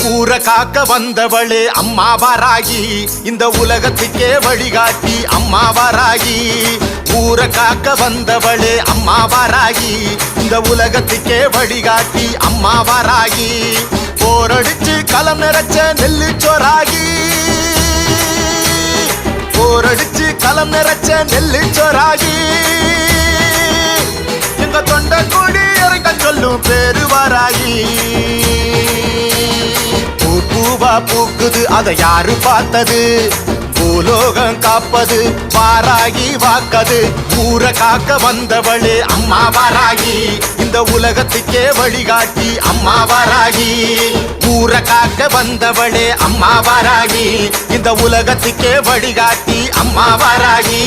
ஊரை காக்க வந்தவளே அம்மா வாராகி, இந்த உலகத்துக்கே வழிகாட்டி அம்மா வாராகி. ஊரை காக்க வந்தவளே அம்மா வாராகி, இந்த உலகத்துக்கே வழிகாட்டி அம்மா வாராகி. போரடிச்சு களம் நிறைச்ச நெல்லு சோறாகி, போரடிச்சு களம் நிறைச்ச நெல்லு சோறாகி. எங்க தொண்டை கூடி இறங்க சொல்லும் பேரு வாராகி. பூவா பூக்குது அதை யாரு பார்த்தது, பூலோகம் காப்பது வாராகி வாக்கது. ஊரை காக்க வந்தவளே அம்மா வாராகி, இந்த உலகத்துக்கே வழிகாட்டி அம்மா வாராகி. ஊரை காக்க வந்தவளே அம்மா வாராகி, இந்த உலகத்துக்கே வழிகாட்டி அம்மா வாராகி.